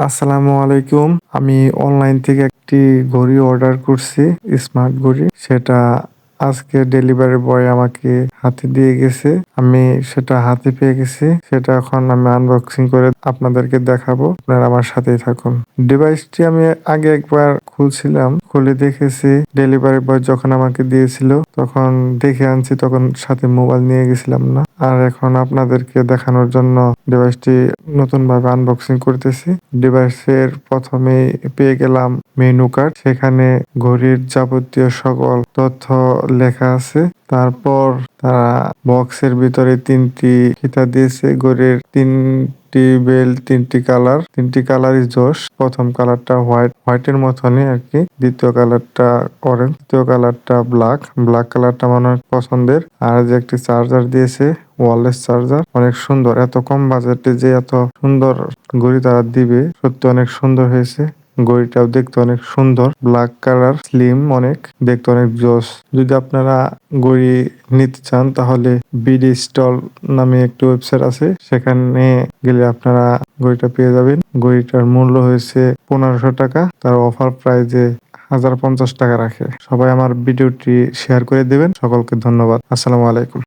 আসসালামু আলাইকুম। আমি অনলাইন থেকে একটি ঘড়ি অর্ডার করছি, স্মার্ট ঘড়ি। সেটা আজকে ডেলিভারি বয় আমাকে হাতে দিয়ে গেছে। আমি সেটা হাতে পেয়ে গেছি। সেটা এখন আমি আনবক্সিং করে আপনাদেরকে দেখাবো। আপনারা আমার সাথেই থাকুন। ডিভাইসটি আমি আগে একবার খুলছিলাম, খুলে দেখেছি ডেলিভারি বয় যখন আমাকে দিয়েছিল তখন দেখে আনছি, তখন সাথে মোবাইল নিয়ে গেছিলাম না। আর এখন আপনাদেরকে দেখানোর জন্য ডিভাইসটি নতুন ভাবে আনবক্সিং করতেছি। ডিভাইসের প্রথমেই পেয়ে গেলাম মেনু কার্ড, সেখানে ঘড়ির যাবতীয় সকল তথ্য লেখা আছে। তারপর তারা বক্সের ভিতরে 3টি ফিতা দিয়েছে। ঘড়ির তিনটি বেল্ট, 3টি কালার, 3টি কালারই জোশ। প্রথম কালারটা হোয়াইটের মতনই আর কি। দ্বিতীয় কালারটা অরেঞ্জ, তৃতীয় কালারটা ব্ল্যাক। ব্ল্যাক কালারটা আমার অনেক পছন্দের। আর যে একটি চার্জার দিয়েছে, ওয়্যারলেস চার্জার, অনেক সুন্দর। এত কম বাজেটে যে এত সুন্দর ঘড়ি তারা দিবে, সত্যি অনেক সুন্দর হয়েছে। ঘড়িটাও দেখতে অনেক সুন্দর, ব্ল্যাক কালার, স্লিম, অনেক দেখতে অনেক জোস। যদি আপনারা ঘড়ি নিতে চান তাহলে বিডি স্টল নামে একটি ওয়েবসাইট আছে, সেখানে গেলে আপনারা ঘড়িটা পেয়ে যাবেন। ঘড়িটার মূল্য হয়েছে 1500 টাকা, তার অফার প্রাইজে 1050 টাকা রাখে। সবাই আমার ভিডিওটি শেয়ার করে দেবেন। সকলকে ধন্যবাদ। আসসালামু আলাইকুম।